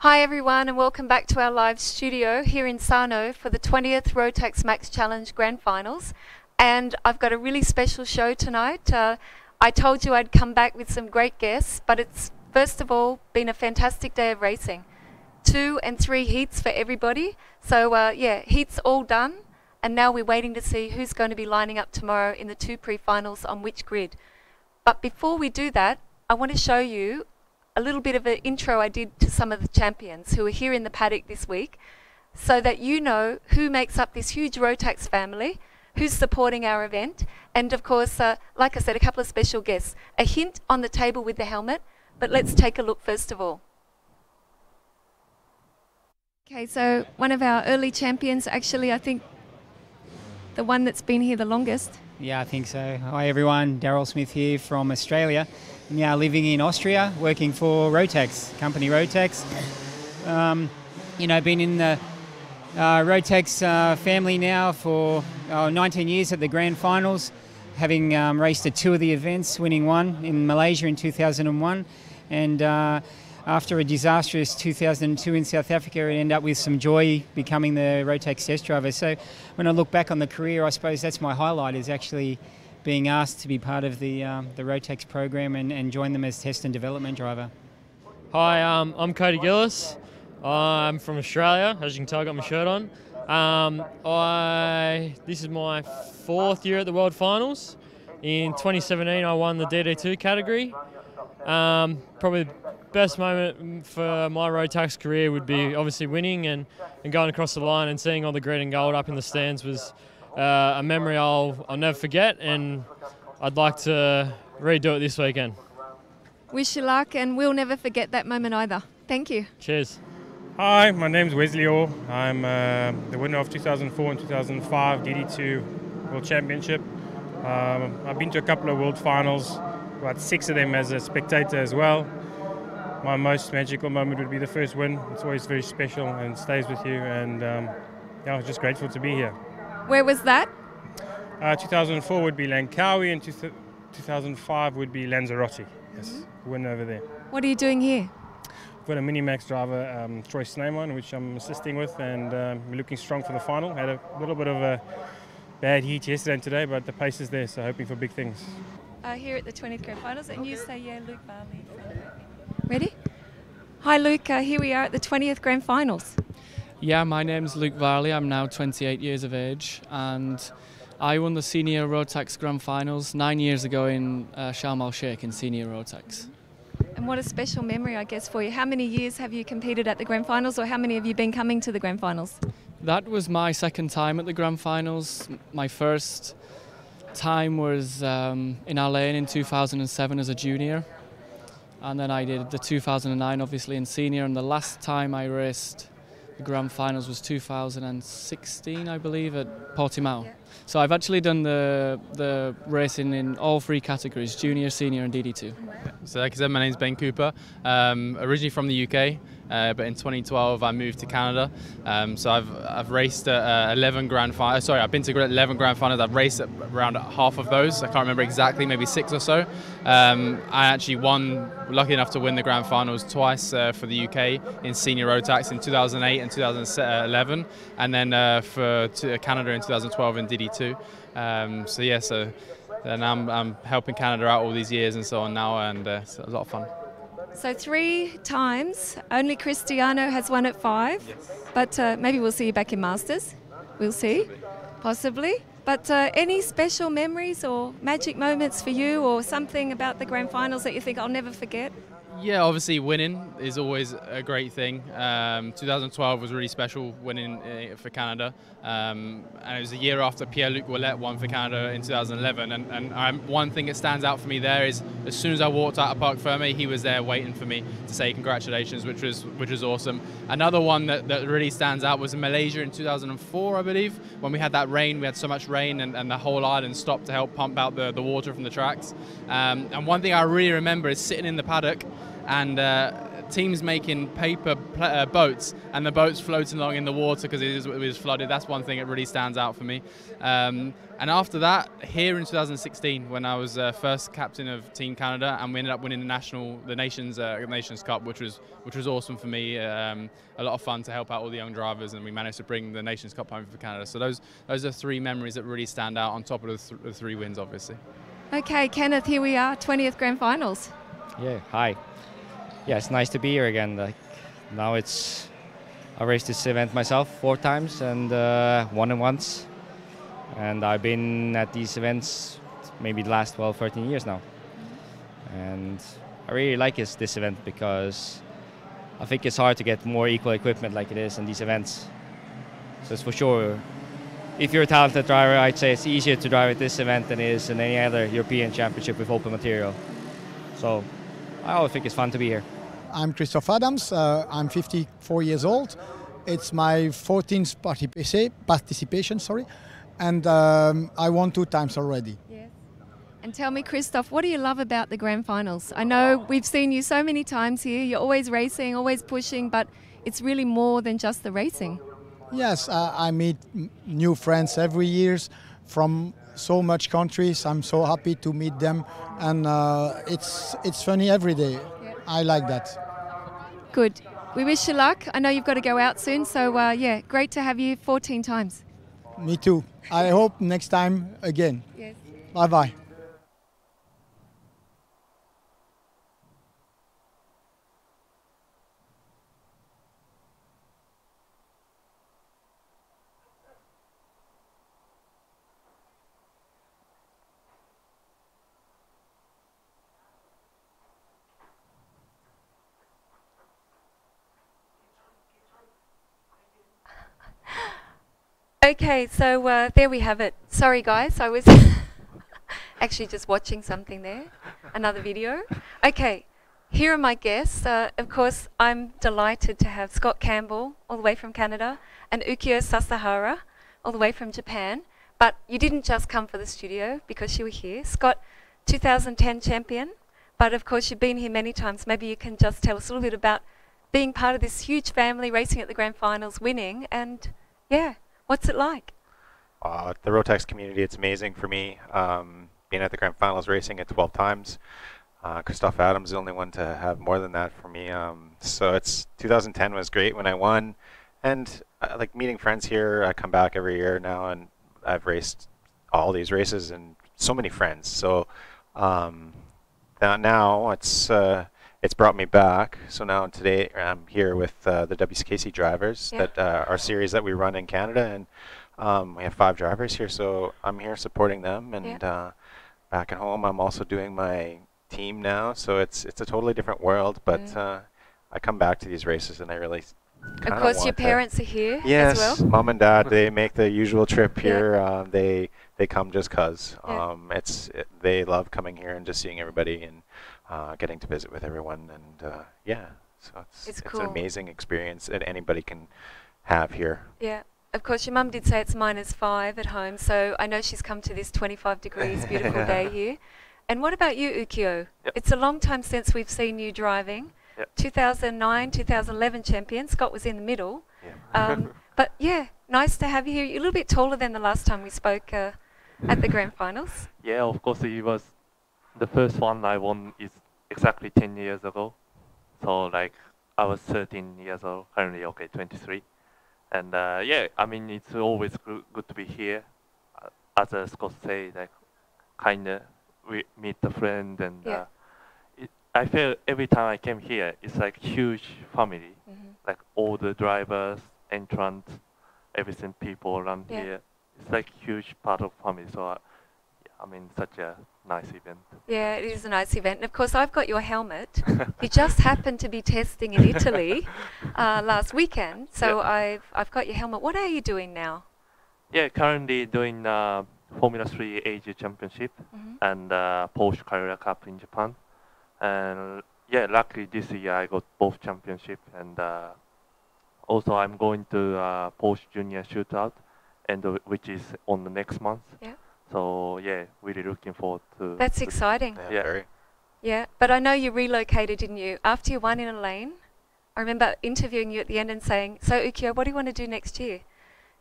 Hi everyone and welcome back to our live studio here in Sarno for the 20th Rotax Max Challenge Grand Finals. And I've got a really special show tonight. I told you I'd come back with some great guests, but it's first of all been a fantastic day of racing. 2 and 3 heats for everybody. So yeah, heats all done. And now we're waiting to see who's going to be lining up tomorrow in the 2 pre-finals on which grid. But before we do that, I want to show you a little bit of an intro I did to some of the champions who are here in the paddock this week, so that you know who makes up this huge Rotax family, who's supporting our event, and of course, like I said, a couple of special guests. A hint on the table with the helmet, but let's take a look first of all. Okay, so one of our early champions, actually I think the one that's been here the longest. Yeah, I think so. Hi everyone, Daryl Smith here from Australia. Now living in Austria, working for Rotax, company Rotax. You know, been in the Rotax family now for 19 years at the Grand Finals, having raced at 2 of the events, winning 1 in Malaysia in 2001. And after a disastrous 2002 in South Africa, I ended up with some joy becoming the Rotax test driver. So when I look back on the career, I suppose that's my highlight, is actually being asked to be part of the Rotax program and join them as test and development driver. Hi, I'm Cody Gillis. I'm from Australia, as you can tell I got my shirt on. This is my 4th year at the World Finals. In 2017 I won the DD2 category. Probably the best moment for my Rotax career would be obviously winning and going across the line and seeing all the green and gold up in the stands was a memory I'll never forget, and I'd like to redo it this weekend. Wish you luck, and we'll never forget that moment either. Thank you. Cheers. Hi, my name's Wesley Orr. I'm the winner of 2004 and 2005 DD2 World Championship. I've been to a couple of World Finals, about 6 of them as a spectator as well. My most magical moment would be the first win. It's always very special and stays with you, and yeah, I'm just grateful to be here. Where was that? 2004 would be Langkawi, and 2005 would be Lanzarote. Yes, win over there. What are you doing here? I've got a Minimax driver, Troy Sneyman, which I'm assisting with, and we're looking strong for the final. Had a little bit of a bad heat yesterday and today, but the pace is there, so hoping for big things. Here at the 20th Grand Finals, and you say, yeah, Luke Barley. Ready? Hi Luke, here we are at the 20th Grand Finals. Yeah, my name's Luke Varley. I'm now 28 years of age, and I won the Senior Rotax Grand Finals 9 years ago in Sharm el-Sheikh in Senior Rotax. And what a special memory, I guess, for you. How many years have you competed at the Grand Finals, or how many have you been coming to the Grand Finals? That was my 2nd time at the Grand Finals. My first time was in Alain in 2007 as a junior, and then I did the 2009 obviously in senior, and the last time I raced the Grand Finals was 2016, I believe, at Portimao. Yeah. So I've actually done the racing in all 3 categories, junior, senior and DD2. So like I said, my name's Ben Cooper, originally from the UK, but in 2012 I moved to Canada. So I've raced 11 Grand Finals. Sorry, I've been to 11 Grand Finals. I've raced around half of those. I can't remember exactly, maybe 6 or so. I actually lucky enough to win the Grand Finals twice for the UK in Senior Rotax in 2008 and 2011, and then for Canada in 2012 in DD2. So yeah, and I'm helping Canada out all these years and so on now, and it's a lot of fun. So 3 times, only Cristiano has won at 5, yes. But maybe we'll see you back in Masters. We'll see, possibly. But any special memories or magic moments for you, or something about the Grand Finals that you think I'll never forget? Yeah, obviously winning is always a great thing. 2012 was really special, winning for Canada, and it was a year after Pierre-Luc Ouellet won for Canada in 2011. And one thing that stands out for me there is, as soon as I walked out of Parc Fermé, he was there waiting for me to say congratulations, which was awesome. Another one that really stands out was in Malaysia in 2004, I believe, when we had that rain. We had so much rain, and the whole island stopped to help pump out the water from the tracks. And one thing I really remember is sitting in the paddock and teams making paper boats and the boats floating along in the water because it was flooded. That's one thing that really stands out for me. And after that, here in 2016, when I was first captain of Team Canada, and we ended up winning the Nations Cup, which was awesome for me. A lot of fun to help out all the young drivers, and we managed to bring the Nations Cup home for Canada. So those are three memories that really stand out on top of the three wins, obviously. Okay, Kenneth, here we are, 20th Grand Finals. Yeah, hi. Yeah, it's nice to be here again. Like now I raced this event myself 4 times and won it once. And I've been at these events maybe the last 12, 13 years now. And I really like this event because I think it's hard to get more equal equipment like it is in these events. So it's for sure, if you're a talented driver, I'd say it's easier to drive at this event than it is in any other European championship with open material. So I always think it's fun to be here. I'm Christoph Adams, I'm 54 years old. It's my 14th participation, and I won 2 times already. Yes. And tell me, Christoph, what do you love about the Grand Finals? I know we've seen you so many times here, you're always racing, always pushing, but it's really more than just the racing. Yes, I meet new friends every year from so much countries. I'm so happy to meet them, and it's funny every day. Yeah. I like that. Good. We wish you luck. I know you've got to go out soon, so yeah, great to have you 14 times. Me too. I hope next time again. Yes. Bye-bye. Okay, so there we have it. Sorry guys, I was actually just watching something there, another video. Okay, here are my guests. Of course, I'm delighted to have Scott Campbell, all the way from Canada, and Ukyo Sasahara, all the way from Japan. But you didn't just come for the studio because you were here. Scott, 2010 champion, but of course you've been here many times. Maybe you can just tell us a little bit about being part of this huge family, racing at the Grand Finals, winning, and yeah. What's it like? The Rotax community, it's amazing for me. Being at the Grand Finals, racing it 12 times. Christoph Adams is the only one to have more than that for me. So 2010 was great when I won. And I like meeting friends here. I come back every year now, and I've raced all these races and so many friends. So now it's brought me back. So now today I'm here with the WCKC drivers, that our series that we run in Canada, and we have 5 drivers here. So I'm here supporting them, and back at home I'm also doing my team now. So it's a totally different world, but I come back to these races and I really of course your parents are here as well. Yes, mom and dad, they make the usual trip here. They come just cause. They love coming here and just seeing everybody and getting to visit with everyone, and so it's cool. an amazing experience that anybody can have here. Yeah, of course your mum did say it's -5 at home, so I know she's come to this 25 degrees beautiful day here. And what about you, Ukyo? It's a long time since we've seen you driving. 2009, 2011 champion. Scott was in the middle. But yeah, nice to have you here. You're a little bit taller than the last time we spoke at the Grand Finals. Yeah, of course it was the first one I won is exactly 10 years ago. So like I was 13 years old, currently 23. And yeah, I mean it's always good to be here. As Scott said, like kinda we meet the friend, and I feel every time I came here, it's like huge family. Like all the drivers, entrants, everything, people around here. It's like huge part of family. So I mean, such a nice event. Yeah, it is a nice event. And of course, I've got your helmet. You just happened to be testing in Italy last weekend, so I've got your helmet. What are you doing now? Yeah, currently doing Formula 3 Asia Championship and Porsche Carrera Cup in Japan. And yeah, luckily this year I got both championship, and also I'm going to Porsche Junior Shootout, and which is on the next month. Yeah. So yeah, really looking forward to. That's exciting. Yeah. Yeah, but I know you relocated, didn't you? After you won in a lane, I remember interviewing you at the end and saying, so Ukyo, what do you want to do next year?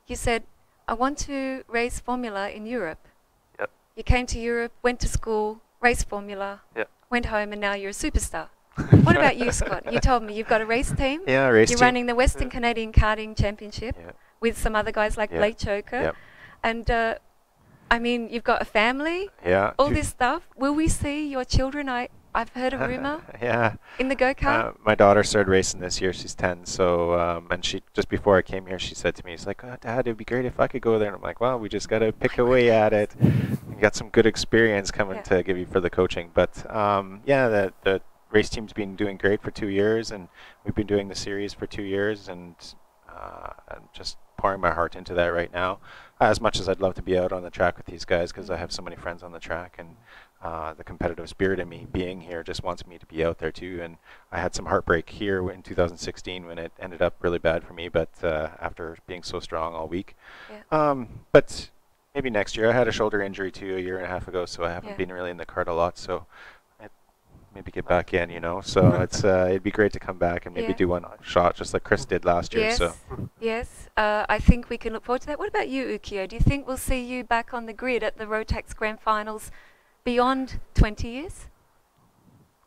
You said, I want to race Formula in Europe. Yep. You came to Europe, went to school, raced Formula, Yep. went home, and now you're a superstar. What about you, Scott? You told me you've got a race team. Yeah, race You're team. running the Western Canadian Karting Championship Yeah. with some other guys like Yeah. Blake Choker. Yep. And I mean, you've got a family, Yeah. all this stuff. Will we see your children? I've heard a rumor Yeah. in the go-kart. My daughter started racing this year. She's 10. So, and she just before I came here, she said to me, "She's like, oh, Dad, it'd be great if I could go there." And I'm like, "Well, we just got to pick away at it. You got some good experience coming Yeah. to give you for the coaching." But yeah, the race team's been doing great for 2 years, and we've been doing the series for 2 years, and I'm just pouring my heart into that right now. As much as I'd love to be out on the track with these guys, because I have so many friends on the track, and the competitive spirit in me being here just wants me to be out there too. And I had some heartbreak here in 2016 when it ended up really bad for me, but after being so strong all week. Yeah. But maybe next year. I had a shoulder injury too a year and a half ago, so I haven't Yeah. been really in the kart a lot. So I'd maybe get back in, you know. So it's it'd be great to come back and maybe Yeah. do one shot just like Chris did last year. Yes, So yes. I think we can look forward to that. What about you, Ukyo? Do you think we'll see you back on the grid at the Rotax Grand Finals beyond 20 years?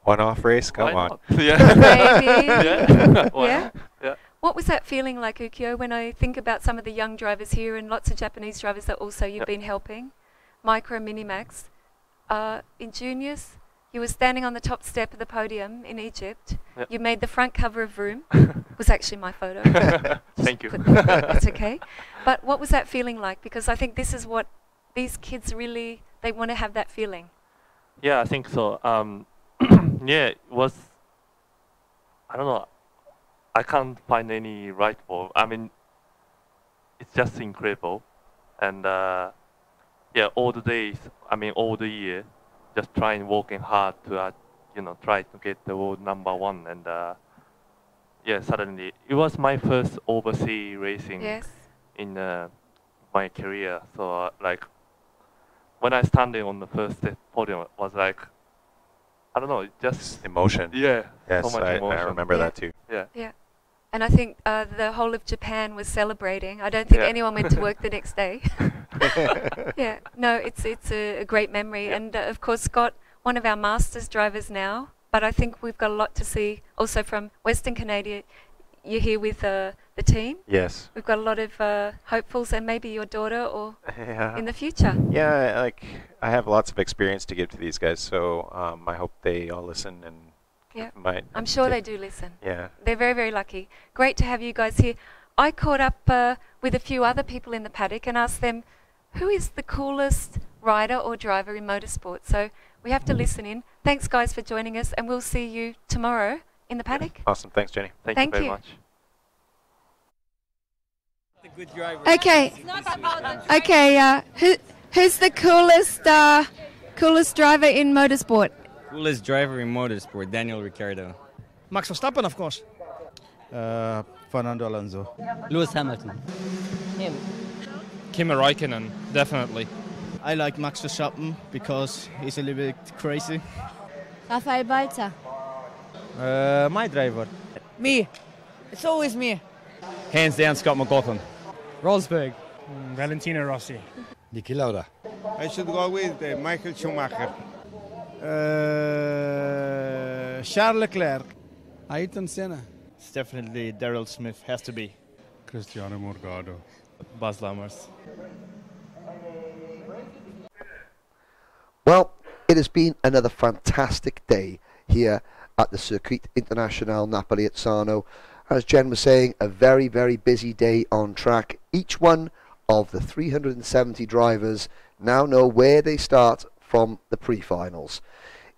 one-off race, come Why on. not? Yeah. Maybe. Yeah. Why Yeah? not? Yeah. What was that feeling like, Ukyo, when I think about some of the young drivers here and lots of Japanese drivers that also you've Yep. been helping, Micro Minimax, in juniors, you were standing on the top step of the podium in Egypt. Yep. You made the front cover of Vroom. Was actually my photo. Thank you. It's okay. But what was that feeling like? Because I think this is what these kids really, they want to have that feeling. Yeah, I think so. Yeah, it was. I don't know. I can't find any right word. I mean, it's just incredible, and yeah, all the days. I mean, all the year, just trying, working hard to, try to get the world #1, and yeah, suddenly it was my first overseas racing Yes. in my career. So like, when I standing on the first podium, it was like, I don't know, it just Emotion. yeah, Yes, so much I emotion. remember Yeah. that too. Yeah. Yeah. And I think the whole of Japan was celebrating. I don't think Yeah. anyone went to work the next day. Yeah. No, it's a great memory. Yeah. And of course, Scott, one of our masters drivers now. But I think we've got a lot to see also from Western Canada. You're here with the team. Yes. We've got a lot of hopefuls and maybe your daughter or Yeah. in the future. Yeah, like I have lots of experience to give to these guys, so I hope they all listen and Yeah. keep in mind. I'm sure they do listen. Yeah. They're very, very lucky. Great to have you guys here. I caught up with a few other people in the paddock and asked them, who is the coolest rider or driver in motorsport? So we have to listen in. Thanks, guys, for joining us, and we'll see you tomorrow in the paddock. Awesome. Thanks, Jenny. Thank Thank you very you. much. Okay. Okay. Who's the coolest driver in motorsport? Coolest driver in motorsport, Daniel Ricciardo. Max Verstappen, of course. Fernando Alonso. Lewis Hamilton. Kimi Räikkönen, definitely. I like Max Verstappen because he's a little bit crazy. Rafael Balza. My driver. Me. It's always me. Hands down, Scott McLaughlin. Rosberg. Valentino Rossi. Niki Lauda. I should go with Michael Schumacher. Charles Leclerc. Ayrton Senna. It's definitely Daryl Smith. Has to be. Cristiano Morgado. Buzz Lammers. Well, it has been another fantastic day here at the Circuit International Napoli at Sarno. As Jen was saying, a very, very busy day on track. Each one of the 370 drivers now know where they start from the pre-finals.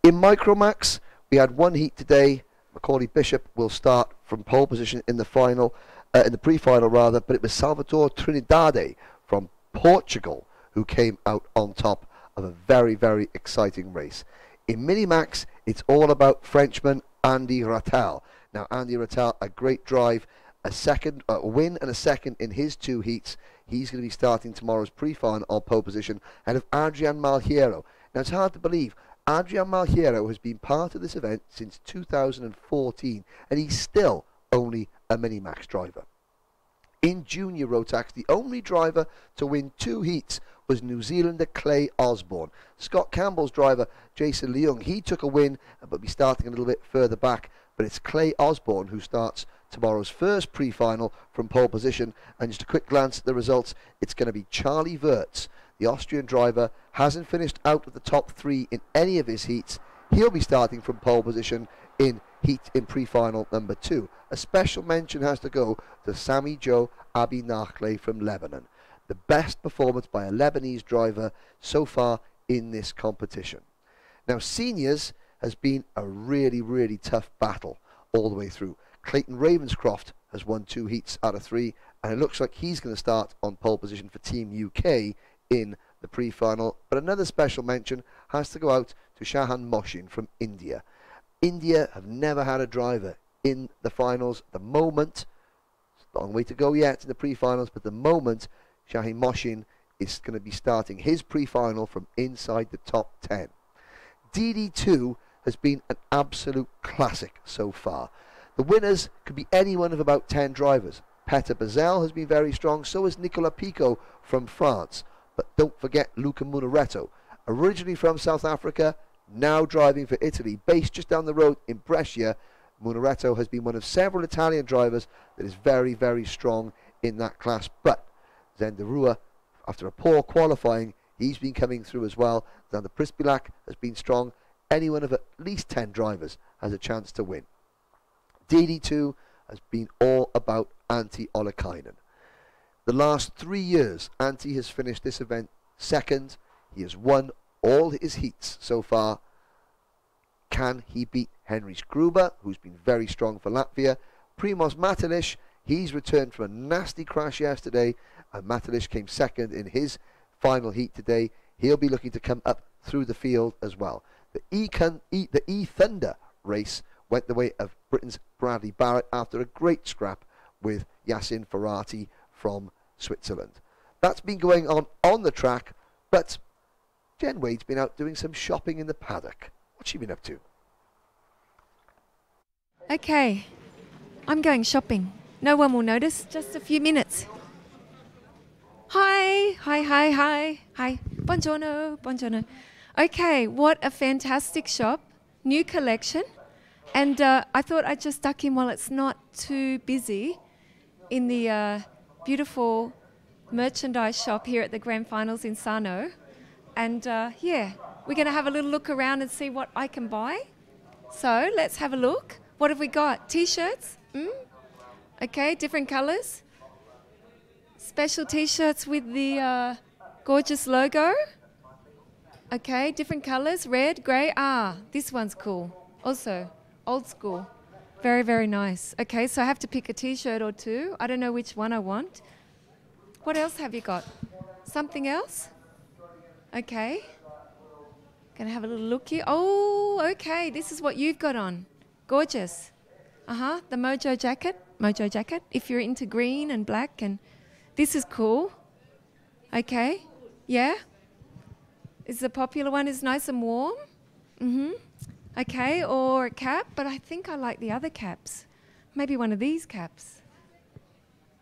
In Micromax, we had one heat today. Macaulay Bishop will start from pole position in the final, in the pre-final rather, but it was Salvatore Trinidade from Portugal who came out on top of a very, very exciting race. In Minimax, it's all about Frenchman Andy Rattal. Now, Andy Rattal, a great drive, a win and a second in his two heats. He's going to be starting tomorrow's pre-final on pole position ahead of Adrian Malheiro. Now, it's hard to believe. Adrian Malheiro has been part of this event since 2014, and he's still only a Minimax driver. In junior Rotax, the only driver to win 2 heats was New Zealander Clay Osborne. Scott Campbell's driver, Jason Leung, he took a win, but be starting a little bit further back. But it's Clay Osborne who starts tomorrow's first pre-final from pole position. And just a quick glance at the results, it's going to be Charlie Wirtz. The Austrian driver hasn't finished out of the top 3 in any of his heats. He'll be starting from pole position in pre-final number 2. A special mention has to go to Sami Joe Abi Nachle from Lebanon. The best performance by a Lebanese driver so far in this competition. Now seniors has been a really, really tough battle all the way through. Clayton Ravenscroft has won 2 heats out of 3, and it looks like he's going to start on pole position for Team UK in the pre-final. But another special mention has to go out to Shahan Moshin from India. India have never had a driver in the finals. At the moment, it's a long way to go yet in the pre-finals, but at the moment, Shahin Moshin is going to be starting his pre-final from inside the top 10. DD2 has been an absolute classic so far. The winners could be any one of about 10 drivers. Peter Bazel has been very strong, so is Nicola Pico from France. But don't forget Luca Munaretto, originally from South Africa, now driving for Italy, based just down the road in Brescia. Munaretto has been one of several Italian drivers that is very, very strong in that class. But Zenderua, after a poor qualifying, he's been coming through as well. Xander Prispilak has been strong. Any one of at least 10 drivers has a chance to win. DD2 has been all about Antti Ollikainen. The last 3 years, Antti has finished this event second. He has won all his heats so far. Can he beat Henrys Gruber, who's been very strong for Latvia? Primoz Matelic, he's returned from a nasty crash yesterday, and Matelic came second in his final heat today. He'll be looking to come up through the field as well. The E-Thunder race went the way of Britain's Bradley Barrett after a great scrap with Yassin Ferrati from Switzerland. That's been going on the track, but Jen Wade's been out doing some shopping in the paddock. What's she been up to? Okay, I'm going shopping. No one will notice, just a few minutes. Hi, hi, hi, hi, hi. Buongiorno, buongiorno. Okay, what a fantastic shop. New collection. And I thought I'd just duck in while it's not too busy in the beautiful merchandise shop here at the Grand Finals in Sarno. And yeah, we're going to have a little look around and see what I can buy. So let's have a look. What have we got? T-shirts? Okay, different colours. Special T-shirts with the gorgeous logo. Okay, different colours. Red, grey. Ah, this one's cool. Also, old school. Very, very nice. Okay, so I have to pick a T-shirt or two. I don't know which one I want. What else have you got? Something else? Okay. Gonna have a little look here. Oh, okay. This is what you've got on. Gorgeous. The Mojo jacket. Mojo jacket. If you're into green and black, and this is cool. Okay. Yeah. Is the popular one is nice and warm. Okay, or a cap, but I think I like the other caps. Maybe one of these caps.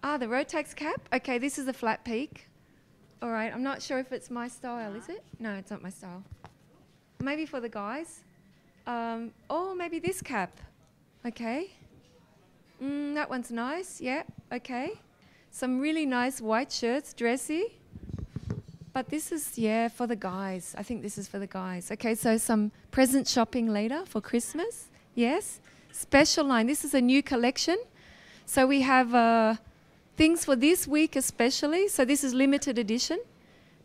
Ah, the Rotax cap. Okay, this is a flat peak. All right, I'm not sure if it's my style, is it? No, it's not my style. Maybe for the guys. Or maybe this cap. Okay. That one's nice. Yeah, okay. Some really nice white shirts, dressy. But this is, yeah, for the guys. I think this is for the guys. Okay, so some present shopping later for Christmas. Yes. Special line. This is a new collection. So we have things for this week especially. So this is limited edition.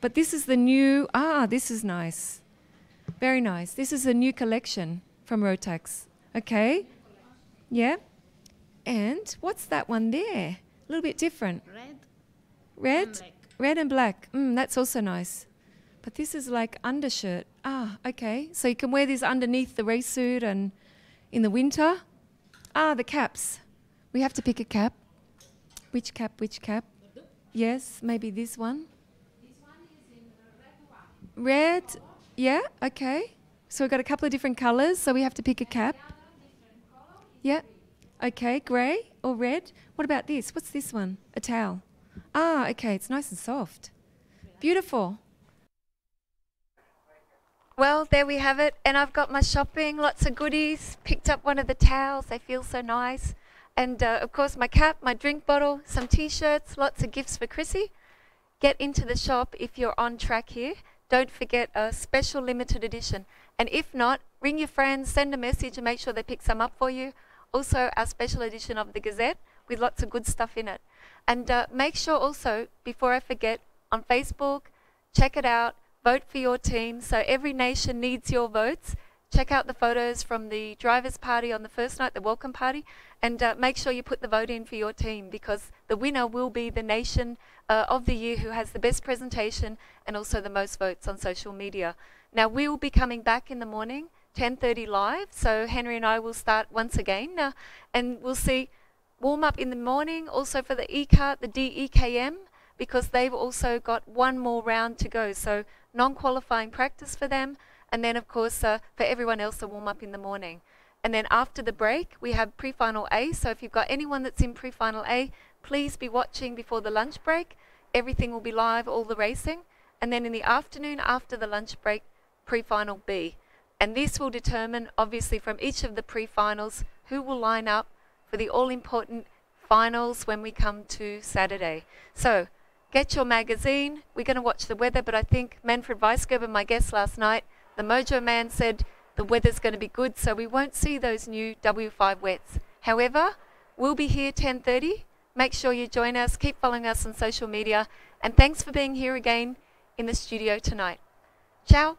But this is the new, this is nice. Very nice. This is a new collection from Rotax. Okay. Yeah. And what's that one there? A little bit different. Red? Red and black. That's also nice. But this is like undershirt. Okay. So you can wear this underneath the race suit and in the winter. The caps. We have to pick a cap. Which cap? Which cap? Yes, maybe this one. This one is in red. Red. Yeah, okay. So we've got a couple of different colours, so we have to pick a cap. Yeah. Okay, grey. or red. What about this? What's this one? A towel. Ah, okay, it's nice and soft. Beautiful. Well, there we have it. And I've got my shopping, lots of goodies. Picked up one of the towels. They feel so nice. And, of course, my cap, my drink bottle, some T-shirts, lots of gifts for Chrissy. Get into the shop if you're on track here. Don't forget a special limited edition. And if not, ring your friends, send a message and make sure they pick some up for you. Also, our special edition of the Gazette with lots of good stuff in it. And make sure also, before I forget, on Facebook, check it out, vote for your team. So every nation needs your votes. Check out the photos from the drivers' party on the first night, the welcome party, and make sure you put the vote in for your team, because the winner will be the nation of the year who has the best presentation and also the most votes on social media. Now, we will be coming back in the morning, 10:30 live, so Henry and I will start once again, and we'll see warm up in the morning, also for the e-KART, the DEKM, because they've also got one more round to go, so non-qualifying practice for them, and then of course for everyone else a warm up in the morning. And then after the break we have pre-final A, so if you've got anyone that's in pre-final A, please be watching before the lunch break. Everything will be live, all the racing, and then in the afternoon after the lunch break, pre-final B. And this will determine obviously from each of the pre-finals who will line up for the all-important finals when we come to Saturday. So get your magazine. We're going to watch the weather, but I think Manfred Weisgerber, my guest last night, the Mojo Man, said the weather's going to be good, so we won't see those new W5 wets. However, we'll be here 10:30. Make sure you join us. Keep following us on social media. And thanks for being here again in the studio tonight. Ciao.